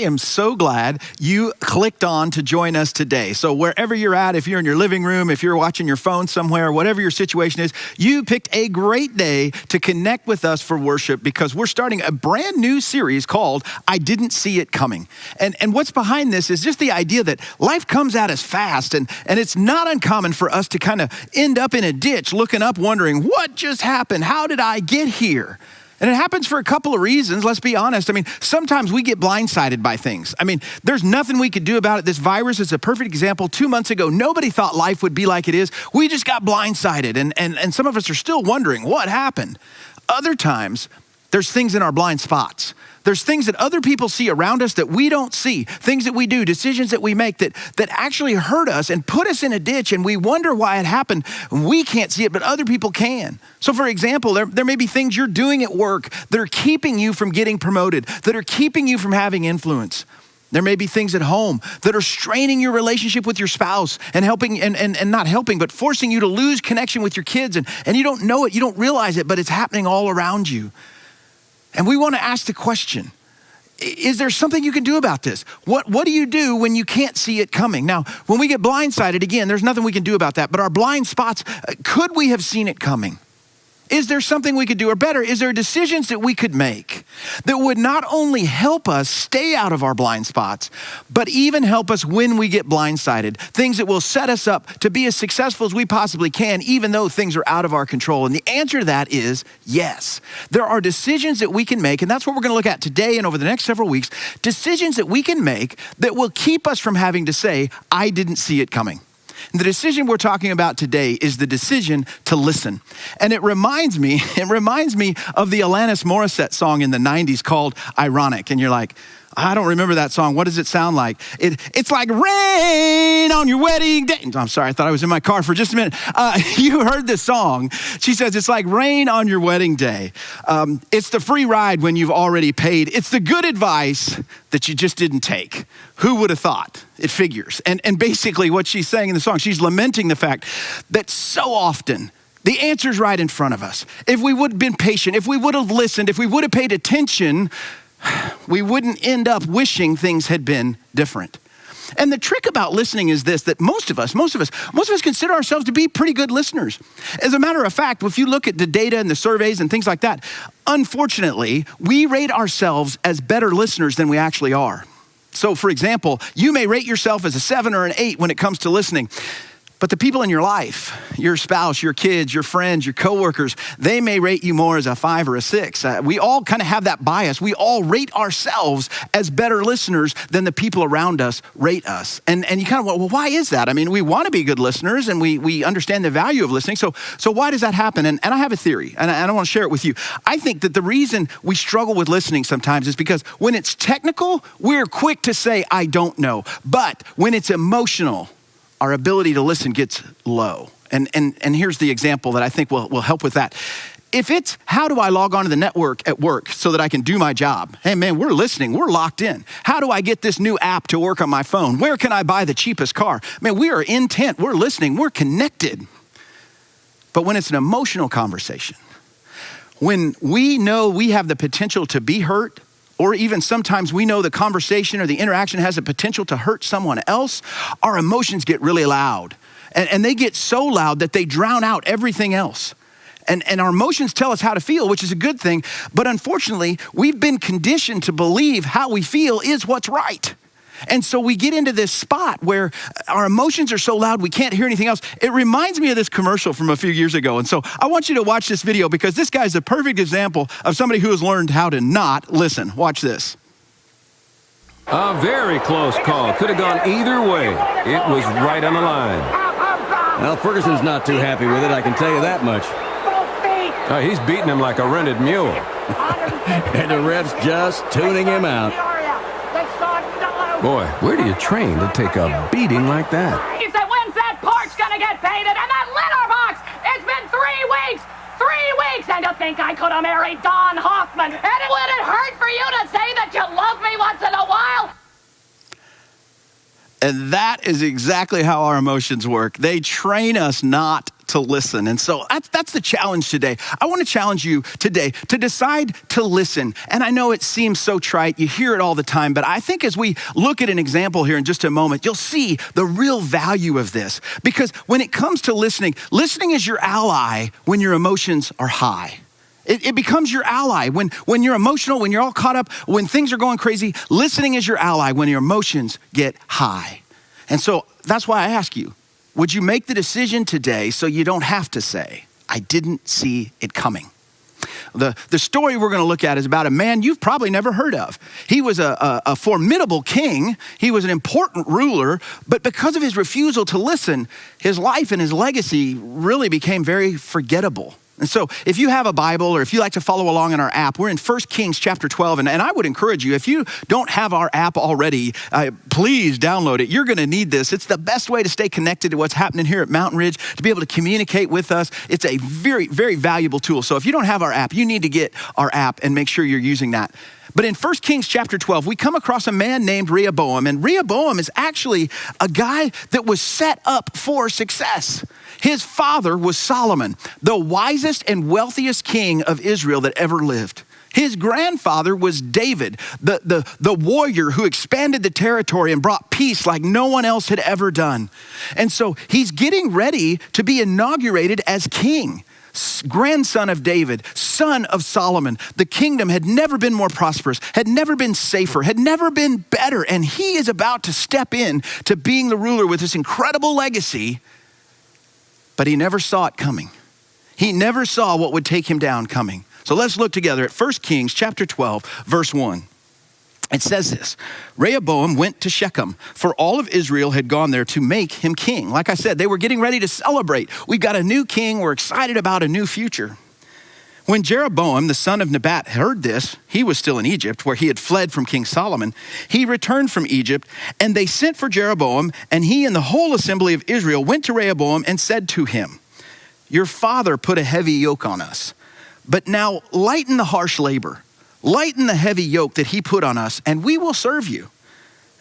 am so glad you clicked on to join us today. So wherever you're at, if you're in your living room, if you're watching your phone somewhere, whatever your situation is, you picked a great day to connect with us for worship because we're starting a brand new series called I Didn't See It Coming. And what's behind this is just the idea that life comes at us fast, and it's not uncommon for us to kind of end up in a ditch looking up wondering, what just happened? How did I get here? And it happens for a couple of reasons, let's be honest. I mean, sometimes we get blindsided by things. I mean, there's nothing we could do about it. This virus is a perfect example. 2 months ago, nobody thought life would be like it is. We just got blindsided, and some of us are still wondering what happened. Other times, there's things in our blind spots. There's things that other people see around us that we don't see, things that we do, decisions that we make that actually hurt us and put us in a ditch, and we wonder why it happened. We can't see it, but other people can. So for example, there may be things you're doing at work that are keeping you from getting promoted, that are keeping you from having influence. There may be things at home that are straining your relationship with your spouse and helping and not helping, but forcing you to lose connection with your kids, and you don't know it, you don't realize it, but it's happening all around you. And we want to ask the question, is there something you can do about this? What do you do when you can't see it coming? Now, when we get blindsided, again, there's nothing we can do about that, but our blind spots, could we have seen it coming? Is there something we could do? Or better, is there decisions that we could make that would not only help us stay out of our blind spots, but even help us when we get blindsided? Things that will set us up to be as successful as we possibly can, even though things are out of our control. And the answer to that is yes. There are decisions that we can make, and that's what we're going to look at today and over the next several weeks, decisions that we can make that will keep us from having to say, I didn't see it coming. And the decision we're talking about today is the decision to listen. And it reminds me of the Alanis Morissette song in the 90s called Ironic. And you're like, I don't remember that song. What does it sound like? It's like rain on your wedding day. I'm sorry, I thought I was in my car for just a minute. You heard this song. She says, it's like rain on your wedding day. It's the free ride when you've already paid. It's the good advice that you just didn't take. Who would have thought? It figures. And basically what she's saying in the song, she's lamenting the fact that so often the answer's right in front of us. If we would have been patient, if we would have listened, if we would have paid attention, we wouldn't end up wishing things had been different. And the trick about listening is this, that most of us consider ourselves to be pretty good listeners. As a matter of fact, if you look at the data and the surveys and things like that, unfortunately, we rate ourselves as better listeners than we actually are. So for example, you may rate yourself as a 7 or an 8 when it comes to listening. But the people in your life, your spouse, your kids, your friends, your coworkers, they may rate you more as a 5 or a 6. We all kind of have that bias. We all rate ourselves as better listeners than the people around us rate us. And you kind of, well, why is that? I mean, we want to be good listeners and we understand the value of listening. So why does that happen? And I have a theory, and I want to share it with you. I think that the reason we struggle with listening sometimes is because when it's technical, we're quick to say, I don't know. But when it's emotional, our ability to listen gets low. And here's the example that I think will help with that. If it's, how do I log onto the network at work so that I can do my job? Hey man, we're listening, we're locked in. How do I get this new app to work on my phone? Where can I buy the cheapest car? Man, we are intent, we're listening, we're connected. But when it's an emotional conversation, when we know we have the potential to be hurt, or even sometimes we know the conversation or the interaction has the potential to hurt someone else, our emotions get really loud. And they get so loud that they drown out everything else. And our emotions tell us how to feel, which is a good thing. But unfortunately, we've been conditioned to believe how we feel is what's right. And so we get into this spot where our emotions are so loud we can't hear anything else. It reminds me of this commercial from a few years ago. And so I want you to watch this video because this guy's a perfect example of somebody who has learned how to not listen. Watch this. A very close call. Could have gone either way. It was right on the line. Well, Ferguson's not too happy with it, I can tell you that much. He's beating him like a rented mule. And the ref's just tuning him out. Boy, where do you train to take a beating like that? He said, when's that porch gonna get painted? And that litter box! It's been 3 weeks! 3 weeks! And to think I could have married Don Hoffman. And would it hurt for you to say that you love me once in a while? And that is exactly how our emotions work. They train us not to listen. And so that's the challenge today. I want to challenge you today to decide to listen. And I know it seems so trite. You hear it all the time, but I think as we look at an example here in just a moment, you'll see the real value of this. Because when it comes to listening, listening is your ally when your emotions are high. It becomes your ally when you're emotional, when you're all caught up, when things are going crazy. Listening is your ally when your emotions get high. And so that's why I ask you, would you make the decision today so you don't have to say, I didn't see it coming? The story we're going to look at is about a man you've probably never heard of. He was a formidable king. He was an important ruler, but because of his refusal to listen, his life and his legacy really became very forgettable. And so if you have a Bible or if you like to follow along in our app, we're in 1 Kings chapter 12. And I would encourage you, if you don't have our app already, please download it. You're going to need this. It's the best way to stay connected to what's happening here at Mountain Ridge, to be able to communicate with us. It's a very, very valuable tool. So if you don't have our app, you need to get our app and make sure you're using that. But in 1 Kings chapter 12, we come across a man named Rehoboam. And Rehoboam is actually a guy that was set up for success. His father was Solomon, the wisest and wealthiest king of Israel that ever lived. His grandfather was David, the warrior who expanded the territory and brought peace like no one else had ever done. And so he's getting ready to be inaugurated as king. Grandson of David, son of Solomon. The kingdom had never been more prosperous, had never been safer, had never been better. And he is about to step in to being the ruler with this incredible legacy, but he never saw it coming. He never saw what would take him down coming. So let's look together at 1 Kings chapter 12, verse 1. It says this, Rehoboam went to Shechem, for all of Israel had gone there to make him king. Like I said, they were getting ready to celebrate. We've got a new king. We're excited about a new future. When Jeroboam, the son of Nebat, heard this, he was still in Egypt, where he had fled from King Solomon. He returned from Egypt, and they sent for Jeroboam, and he and the whole assembly of Israel went to Rehoboam and said to him, your father put a heavy yoke on us, but now lighten the harsh labor. Lighten the heavy yoke that he put on us, and we will serve you.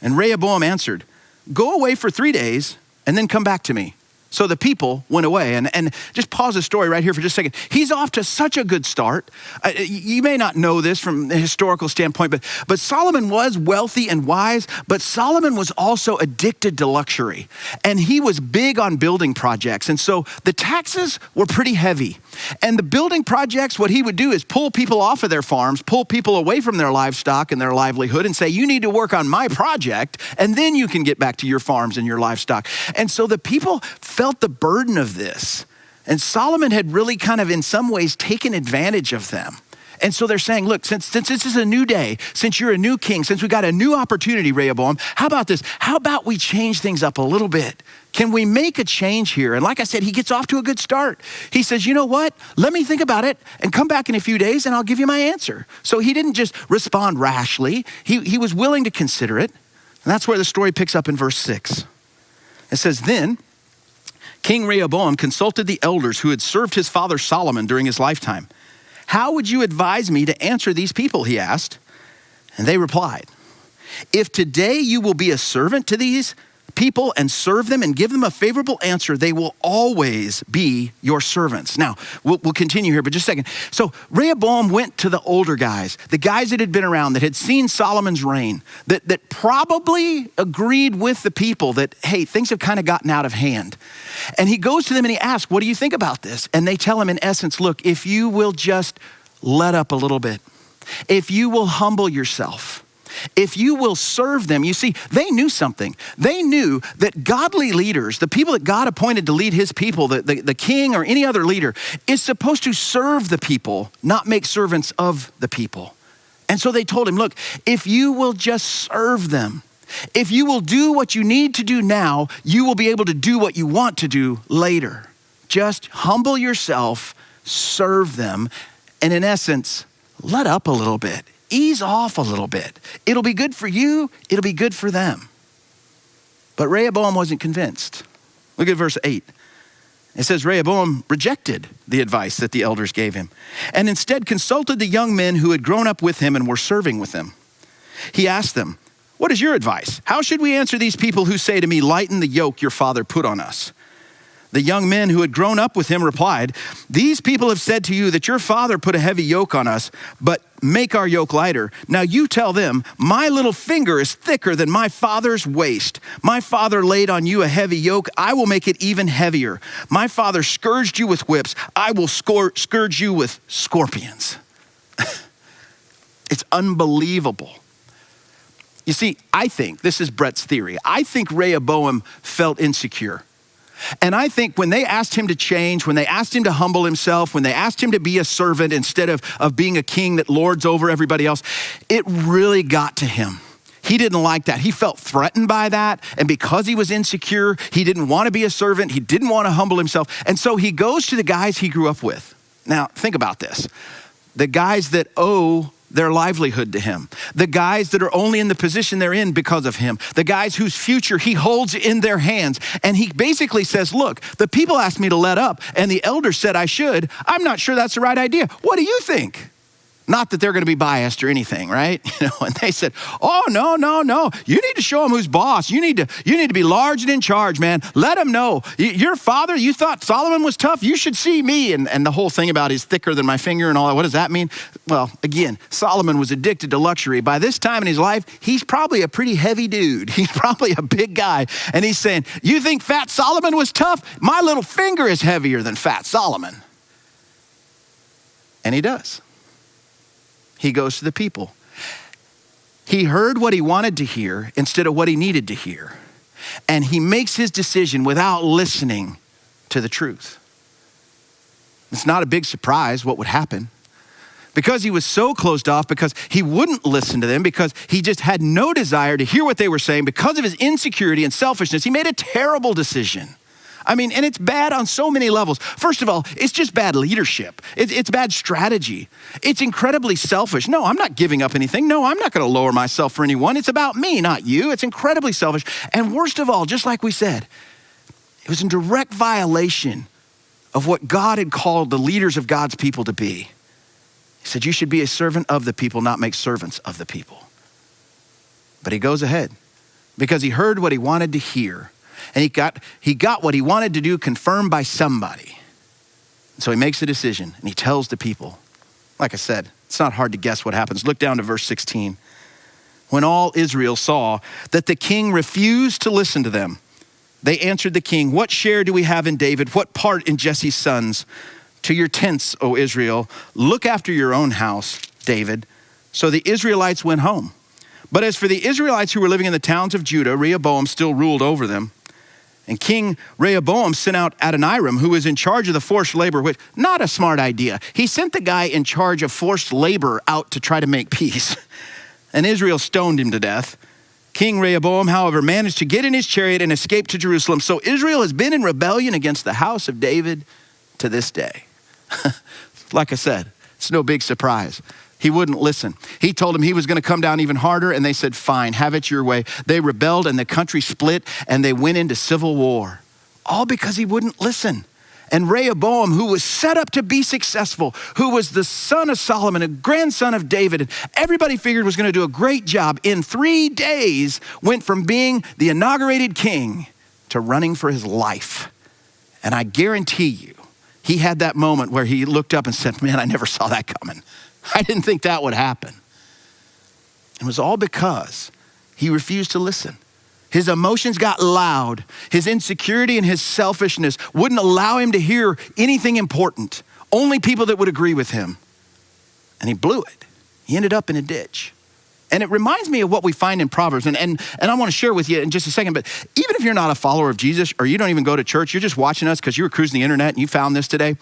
And Rehoboam answered, go away for 3 days, and then come back to me. So the people went away. And just pause the story right here for just a second. He's off to such a good start. You may not know this from a historical standpoint, but Solomon was wealthy and wise, but Solomon was also addicted to luxury. And he was big on building projects. And so the taxes were pretty heavy. And the building projects, what he would do is pull people off of their farms, pull people away from their livestock and their livelihood and say, you need to work on my project, and then you can get back to your farms and your livestock. And so the people felt the burden of this. And Solomon had really kind of in some ways taken advantage of them. And so they're saying, look, since this is a new day, since you're a new king, since we got a new opportunity, Rehoboam, how about this? How about we change things up a little bit? Can we make a change here? And like I said, he gets off to a good start. He says, you know what? Let me think about it and come back in a few days and I'll give you my answer. So he didn't just respond rashly. He was willing to consider it. And that's where the story picks up in verse 6. It says, then King Rehoboam consulted the elders who had served his father Solomon during his lifetime. How would you advise me to answer these people, he asked. And they replied, if today you will be a servant to these people and serve them and give them a favorable answer, they will always be your servants. Now, we'll continue here, but just a second. So Rehoboam went to the older guys, the guys that had been around, that had seen Solomon's reign, that probably agreed with the people that, hey, things have kind of gotten out of hand. And he goes to them and he asks, what do you think about this? And they tell him in essence, look, if you will just let up a little bit, if you will humble yourself, if you will serve them. You see, they knew something. They knew that godly leaders, the people that God appointed to lead his people, the king or any other leader, is supposed to serve the people, not make servants of the people. And so they told him, look, if you will just serve them, if you will do what you need to do now, you will be able to do what you want to do later. Just humble yourself, serve them, and in essence, let up a little bit. Ease off a little bit. It'll be good for you. It'll be good for them. But Rehoboam wasn't convinced. Look at verse 8. It says, Rehoboam rejected the advice that the elders gave him and instead consulted the young men who had grown up with him and were serving with him. He asked them, what is your advice? How should we answer these people who say to me, lighten the yoke your father put on us? The young men who had grown up with him replied, "These people have said to you that your father put a heavy yoke on us, but make our yoke lighter. Now you tell them, my little finger is thicker than my father's waist. My father laid on you a heavy yoke. I will make it even heavier. My father scourged you with whips. I will scourge you with scorpions." It's unbelievable. You see, I think, this is Brett's theory, I think Rehoboam felt insecure. And I think when they asked him to change, when they asked him to humble himself, when they asked him to be a servant instead of being a king that lords over everybody else, it really got to him. He didn't like that. He felt threatened by that. And because he was insecure, he didn't want to be a servant. He didn't want to humble himself. And so he goes to the guys he grew up with. Now, think about this. The guys that owe their livelihood to him. The guys that are only in the position they're in because of him. The guys whose future he holds in their hands. And he basically says, look, the people asked me to let up and the elders said I should. I'm not sure that's the right idea. What do you think? Not that they're going to be biased or anything, right? And they said, "Oh, no. You need to show them who's boss. You need to be large and in charge, man. Let them know. Your father, you thought Solomon was tough. You should see me." And the whole thing about he's thicker than my finger and all that. What does that mean? Well, again, Solomon was addicted to luxury. By this time in his life, he's probably a pretty heavy dude. He's probably a big guy. And he's saying, "You think Fat Solomon was tough? My little finger is heavier than Fat Solomon." And he does. He goes to the people. He heard what he wanted to hear instead of what he needed to hear. And he makes his decision without listening to the truth. It's not a big surprise what would happen. Because he was so closed off, because he wouldn't listen to them, because he just had no desire to hear what they were saying, because of his insecurity and selfishness, he made a terrible decision. And it's bad on so many levels. First of all, it's just bad leadership. It's bad strategy. It's incredibly selfish. No, I'm not giving up anything. No, I'm not going to lower myself for anyone. It's about me, not you. It's incredibly selfish. And worst of all, just like we said, it was in direct violation of what God had called the leaders of God's people to be. He said, you should be a servant of the people, not make servants of the people. But he goes ahead because he heard what he wanted to hear. And he got what he wanted to do confirmed by somebody. And so he makes a decision and he tells the people. Like I said, it's not hard to guess what happens. Look down to verse 16. When all Israel saw that the king refused to listen to them, they answered the king, "What share do we have in David? What part in Jesse's sons? To your tents, O Israel. Look after your own house, David." So the Israelites went home. But as for the Israelites who were living in the towns of Judah, Rehoboam still ruled over them. And King Rehoboam sent out Adoniram, who was in charge of the forced labor, which, not a smart idea. He sent the guy in charge of forced labor out to try to make peace. And Israel stoned him to death. King Rehoboam, however, managed to get in his chariot and escape to Jerusalem. So Israel has been in rebellion against the house of David to this day. Like I said, it's no big surprise. He wouldn't listen. He told them he was going to come down even harder, and they said, fine, have it your way. They rebelled, and the country split, and they went into civil war, all because he wouldn't listen. And Rehoboam, who was set up to be successful, who was the son of Solomon, a grandson of David, and everybody figured was going to do a great job, in 3 days went from being the inaugurated king to running for his life. And I guarantee you, he had that moment where he looked up and said, man, I never saw that coming. I didn't think that would happen. It was all because he refused to listen. His emotions got loud. His insecurity and his selfishness wouldn't allow him to hear anything important. Only people that would agree with him. And he blew it. He ended up in a ditch. And it reminds me of what we find in Proverbs. And I want to share with you in just a second, but even if you're not a follower of Jesus or you don't even go to church, you're just watching us because you were cruising the internet and you found this today,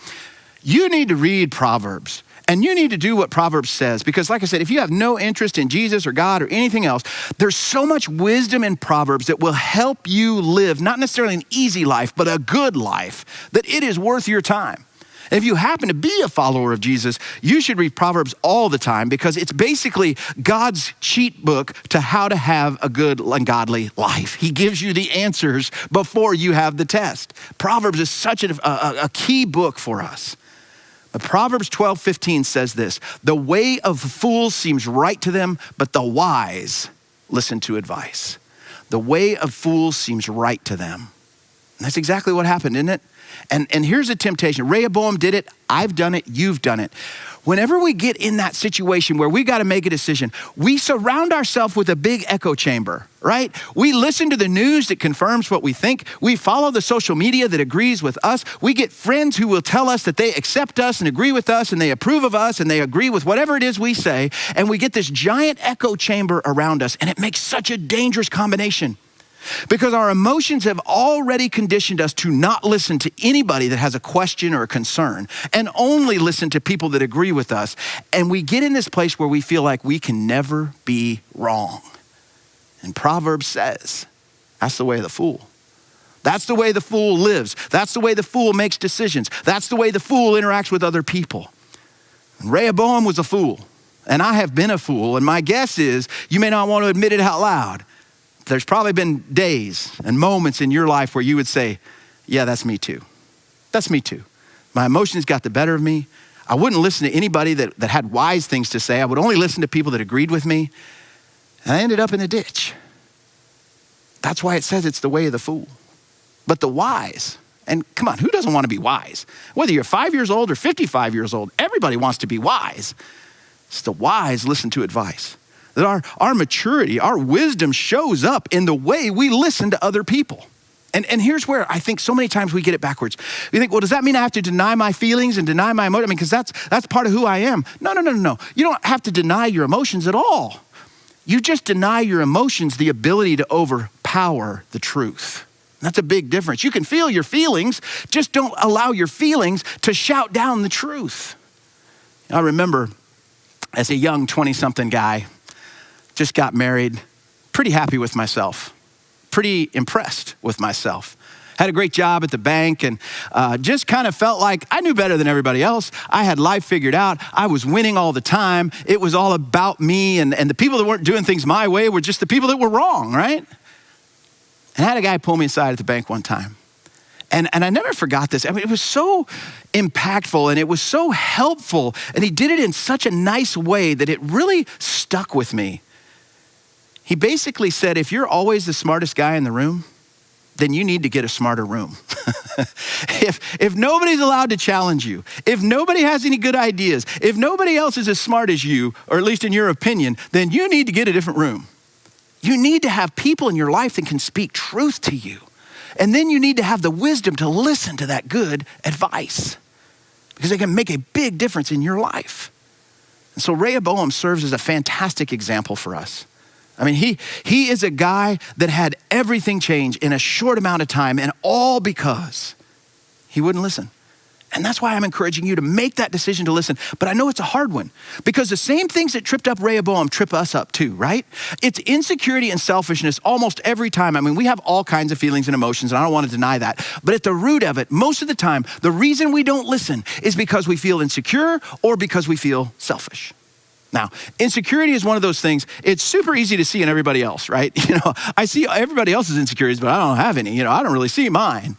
you need to read Proverbs. And you need to do what Proverbs says, because like I said, if you have no interest in Jesus or God or anything else, there's so much wisdom in Proverbs that will help you live, not necessarily an easy life, but a good life, that it is worth your time. And if you happen to be a follower of Jesus, you should read Proverbs all the time, because it's basically God's cheat book to how to have a good and godly life. He gives you the answers before you have the test. Proverbs is such a key book for us. Proverbs 12:15 says this, the way of fools seems right to them, but the wise listen to advice. The way of fools seems right to them. And that's exactly what happened, isn't it? And here's a temptation. Rehoboam did it. I've done it. You've done it. Whenever we get in that situation where we got to make a decision, we surround ourselves with a big echo chamber, right? We listen to the news that confirms what we think. We follow the social media that agrees with us. We get friends who will tell us that they accept us and agree with us and they approve of us and they agree with whatever it is we say. And we get this giant echo chamber around us, and it makes such a dangerous combination. Because our emotions have already conditioned us to not listen to anybody that has a question or a concern and only listen to people that agree with us. And we get in this place where we feel like we can never be wrong. And Proverbs says, that's the way of the fool. That's the way the fool lives. That's the way the fool makes decisions. That's the way the fool interacts with other people. And Rehoboam was a fool, and I have been a fool. And my guess is you may not want to admit it out loud. There's probably been days and moments in your life where you would say, yeah, that's me too. That's me too. My emotions got the better of me. I wouldn't listen to anybody that had wise things to say. I would only listen to people that agreed with me. And I ended up in a ditch. That's why it says it's the way of the fool. But the wise, and come on, who doesn't want to be wise? Whether you're 5 years old or 55 years old, everybody wants to be wise. It's the wise listen to advice. That our maturity, our wisdom shows up in the way we listen to other people. And here's where I think so many times we get it backwards. We think, well, does that mean I have to deny my feelings and deny my emotions? I mean, because that's part of who I am. No. You don't have to deny your emotions at all. You just deny your emotions the ability to overpower the truth. That's a big difference. You can feel your feelings, just don't allow your feelings to shout down the truth. I remember as a young 20-something guy, just got married, pretty happy with myself, pretty impressed with myself. Had a great job at the bank and just kind of felt like I knew better than everybody else. I had life figured out. I was winning all the time. It was all about me, and the people that weren't doing things my way were just the people that were wrong, right? And I had a guy pull me aside at the bank one time. And I never forgot this. I mean, it was so impactful and it was so helpful, and he did it in such a nice way that it really stuck with me. He basically said, if you're always the smartest guy in the room, then you need to get a smarter room. If nobody's allowed to challenge you, if nobody has any good ideas, if nobody else is as smart as you, or at least in your opinion, then you need to get a different room. You need to have people in your life that can speak truth to you. And then you need to have the wisdom to listen to that good advice, because it can make a big difference in your life. And so Rehoboam serves as a fantastic example for us. I mean, he is a guy that had everything change in a short amount of time, and all because he wouldn't listen. And that's why I'm encouraging you to make that decision to listen. But I know it's a hard one, because the same things that tripped up Rehoboam trip us up too, right? It's insecurity and selfishness almost every time. I mean, we have all kinds of feelings and emotions, and I don't want to deny that. But at the root of it, most of the time, the reason we don't listen is because we feel insecure or because we feel selfish. Now, insecurity is one of those things, it's super easy to see in everybody else, right? You know, I see everybody else's insecurities, but I don't have any. You know, I don't really see mine.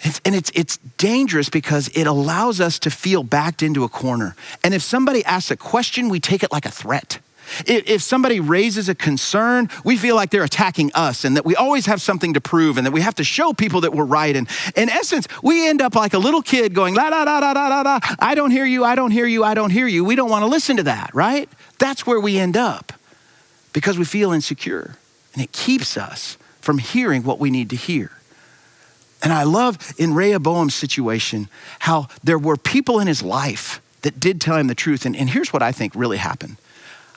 It's dangerous because it allows us to feel backed into a corner. And if somebody asks a question, we take it like a threat. If somebody raises a concern, we feel like they're attacking us and that we always have something to prove and that we have to show people that we're right. And in essence, we end up like a little kid going, la, la, la, la, la, la, la. I don't hear you, I don't hear you, I don't hear you. We don't want to listen to that, right? That's where we end up because we feel insecure, and it keeps us from hearing what we need to hear. And I love in Rehoboam's situation how there were people in his life that did tell him the truth. And here's what I think really happened.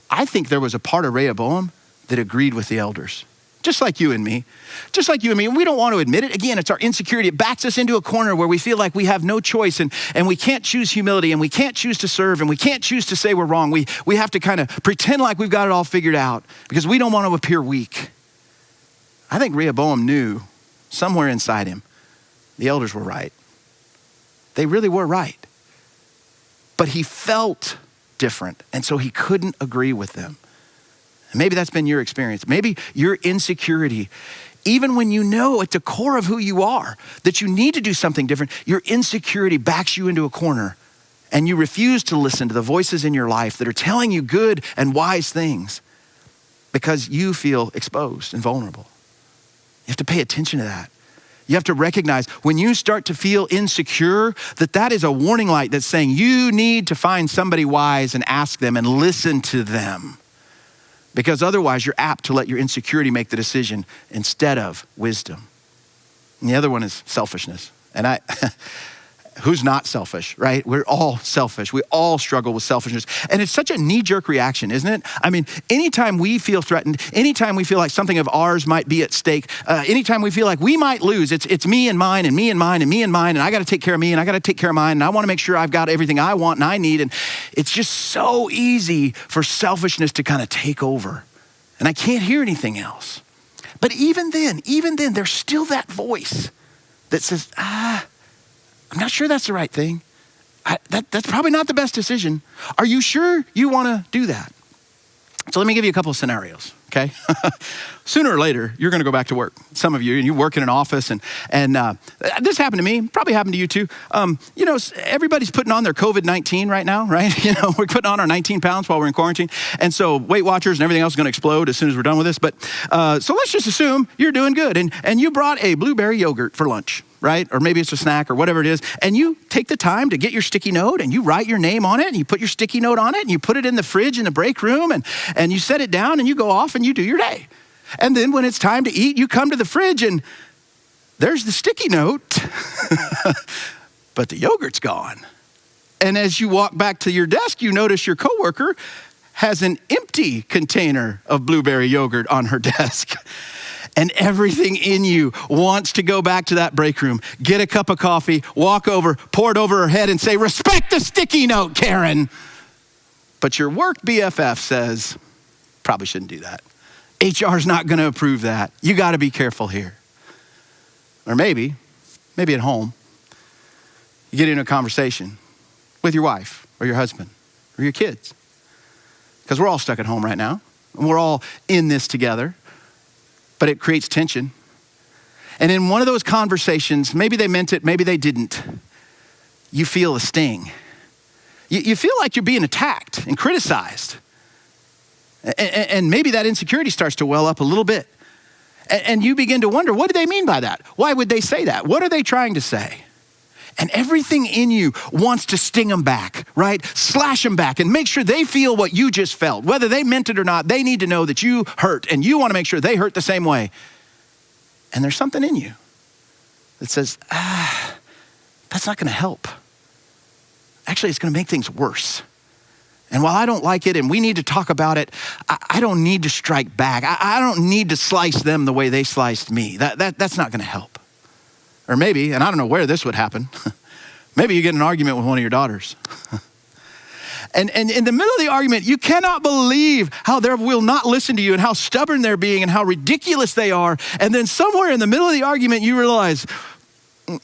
I think there was a part of Rehoboam that agreed with the elders, just like you and me. Just like you and me. And we don't want to admit it. Again, it's our insecurity. It backs us into a corner where we feel like we have no choice, and we can't choose humility, and we can't choose to serve, and we can't choose to say we're wrong. We have to kind of pretend like we've got it all figured out because we don't want to appear weak. I think Rehoboam knew somewhere inside him the elders were right. They really were right. But he felt different, and so he couldn't agree with them. And maybe that's been your experience. Maybe your insecurity, even when you know at the core of who you are that you need to do something different, your insecurity backs you into a corner, and you refuse to listen to the voices in your life that are telling you good and wise things because you feel exposed and vulnerable. You have to pay attention to that. You have to recognize when you start to feel insecure, that is a warning light that's saying you need to find somebody wise and ask them and listen to them. Because otherwise you're apt to let your insecurity make the decision instead of wisdom. And the other one is selfishness. And who's not selfish, right? We're all selfish. We all struggle with selfishness. And it's such a knee-jerk reaction, isn't it? I mean, anytime we feel threatened, anytime we feel like something of ours might be at stake, anytime we feel like we might lose, it's me and mine and me and mine and me and mine, and I gotta take care of me and I gotta take care of mine, and I wanna make sure I've got everything I want and I need. And it's just so easy for selfishness to kind of take over. And I can't hear anything else. But even then, there's still that voice that says, I'm not sure that's the right thing. That's probably not the best decision. Are you sure you want to do that? So let me give you a couple of scenarios, okay? Sooner or later, you're going to go back to work. Some of you, and you work in an office, and this happened to me, probably happened to you too. Everybody's putting on their COVID-19 right now, right? We're putting on our 19 pounds while we're in quarantine. And so Weight Watchers and everything else is going to explode as soon as we're done with this. But so let's just assume you're doing good. And you brought a blueberry yogurt for lunch, right? Or maybe it's a snack or whatever it is. And you take the time to get your sticky note and you write your name on it and you put your sticky note on it and you put it in the fridge in the break room and you set it down and you go off and you do your day. And then when it's time to eat, you come to the fridge and there's the sticky note, but the yogurt's gone. And as you walk back to your desk, you notice your coworker has an empty container of blueberry yogurt on her desk. And everything in you wants to go back to that break room, get a cup of coffee, walk over, pour it over her head and say, respect the sticky note, Karen. But your work BFF says, probably shouldn't do that. HR's not gonna approve that. You gotta be careful here. Or maybe at home, you get into a conversation with your wife or your husband or your kids. Because we're all stuck at home right now. And we're all in this together. But it creates tension. And in one of those conversations, maybe they meant it, maybe they didn't, you feel a sting. You feel like you're being attacked and criticized. And maybe that insecurity starts to well up a little bit. And you begin to wonder, what do they mean by that? Why would they say that? What are they trying to say? And everything in you wants to sting them back, right? Slash them back and make sure they feel what you just felt. Whether they meant it or not, they need to know that you hurt and you want to make sure they hurt the same way. And there's something in you that says, that's not going to help. Actually, it's going to make things worse. And while I don't like it and we need to talk about it, I don't need to strike back. I don't need to slice them the way they sliced me. That's not going to help. Or maybe, and I don't know where this would happen, maybe you get in an argument with one of your daughters. And in the middle of the argument, you cannot believe how they will not listen to you and how stubborn they're being and how ridiculous they are. And then somewhere in the middle of the argument, you realize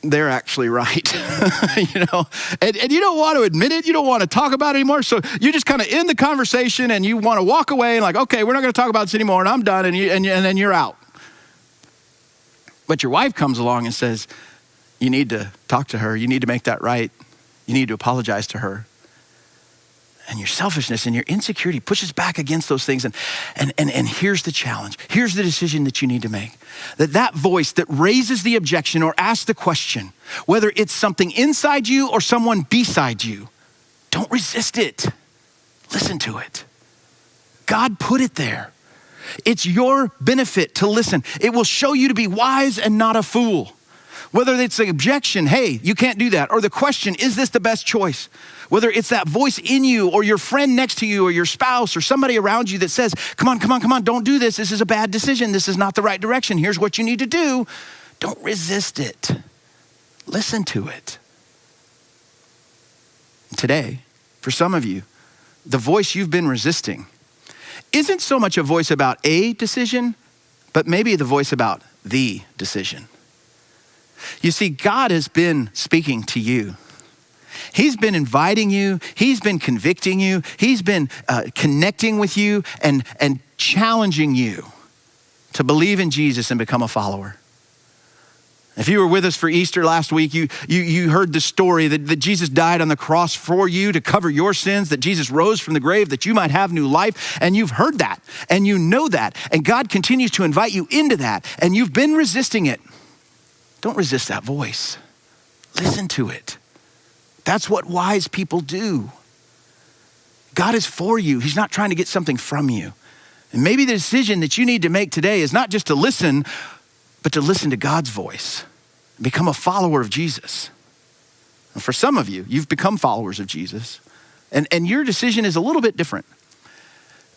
they're actually right. And you don't want to admit it. You don't want to talk about it anymore. So you just kind of end the conversation and you want to walk away and like, okay, we're not going to talk about this anymore and I'm done. And then you're out. But your wife comes along and says, you need to talk to her. You need to make that right. You need to apologize to her. And your selfishness and your insecurity pushes back against those things. And here's the challenge. Here's the decision that you need to make. That voice that raises the objection or asks the question, whether it's something inside you or someone beside you, don't resist it. Listen to it. God put it there. It's your benefit to listen. It will show you to be wise and not a fool. Whether it's the objection, hey, you can't do that, or the question, is this the best choice? Whether it's that voice in you or your friend next to you or your spouse or somebody around you that says, come on, don't do this. This is a bad decision. This is not the right direction. Here's what you need to do. Don't resist it. Listen to it. Today, for some of you, the voice you've been resisting isn't so much a voice about a decision, but maybe the voice about the decision. You see, God has been speaking to you. He's been inviting you. He's been convicting you. He's been connecting with you and challenging you to believe in Jesus and become a follower. If you were with us for Easter last week, you heard the story that Jesus died on the cross for you to cover your sins, that Jesus rose from the grave that you might have new life. And you've heard that and you know that. And God continues to invite you into that. And you've been resisting it. Don't resist that voice. Listen to it. That's what wise people do. God is for you. He's not trying to get something from you. And maybe the decision that you need to make today is not just to listen, but to listen to God's voice and become a follower of Jesus. And for some of you, you've become followers of Jesus, and your decision is a little bit different,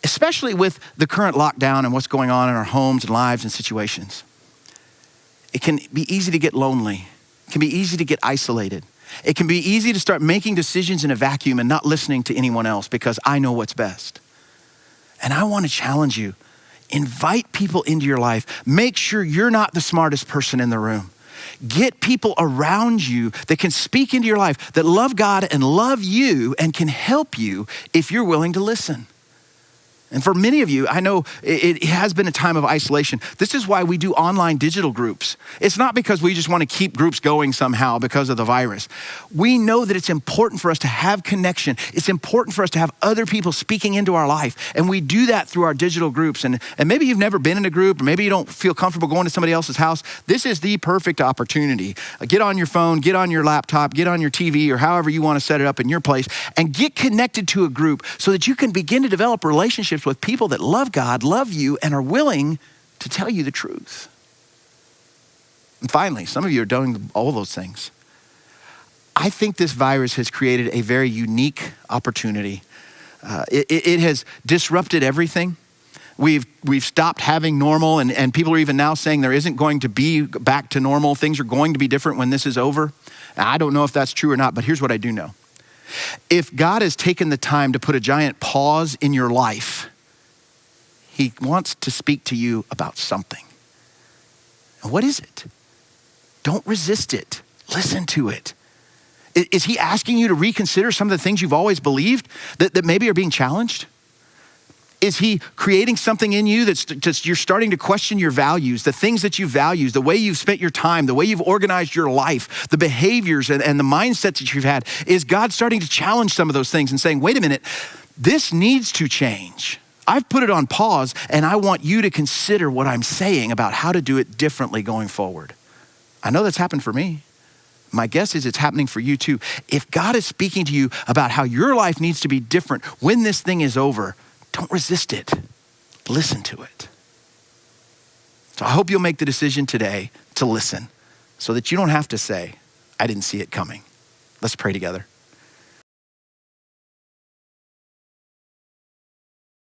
especially with the current lockdown and what's going on in our homes and lives and situations. It can be easy to get lonely. It can be easy to get isolated. It can be easy to start making decisions in a vacuum and not listening to anyone else because I know what's best. And I want to challenge you. Invite people into your life. Make sure you're not the smartest person in the room. Get people around you that can speak into your life, that love God and love you and can help you if you're willing to listen. And for many of you, I know it has been a time of isolation. This is why we do online digital groups. It's not because we just want to keep groups going somehow because of the virus. We know that it's important for us to have connection. It's important for us to have other people speaking into our life. And we do that through our digital groups. And maybe you've never been in a group, or maybe you don't feel comfortable going to somebody else's house. This is the perfect opportunity. Get on your phone, get on your laptop, get on your TV, or however you want to set it up in your place, and get connected to a group so that you can begin to develop relationships with people that love God, love you, and are willing to tell you the truth. And finally, some of you are doing all those things. I think this virus has created a very unique opportunity. It has disrupted everything. We've stopped having normal, and people are even now saying there isn't going to be back to normal. Things are going to be different when this is over. Now, I don't know if that's true or not, but here's what I do know. If God has taken the time to put a giant pause in your life, he wants to speak to you about something. And what is it? Don't resist it. Listen to it. Is he asking you to reconsider some of the things you've always believed that maybe are being challenged? Is he creating something in you that's you're starting to question your values, the things that you value, the way you've spent your time, the way you've organized your life, the behaviors and the mindsets that you've had? Is God starting to challenge some of those things and saying, wait a minute, this needs to change? I've put it on pause, and I want you to consider what I'm saying about how to do it differently going forward. I know that's happened for me. My guess is it's happening for you too. If God is speaking to you about how your life needs to be different when this thing is over, don't resist it. Listen to it. So I hope you'll make the decision today to listen so that you don't have to say, I didn't see it coming. Let's pray together.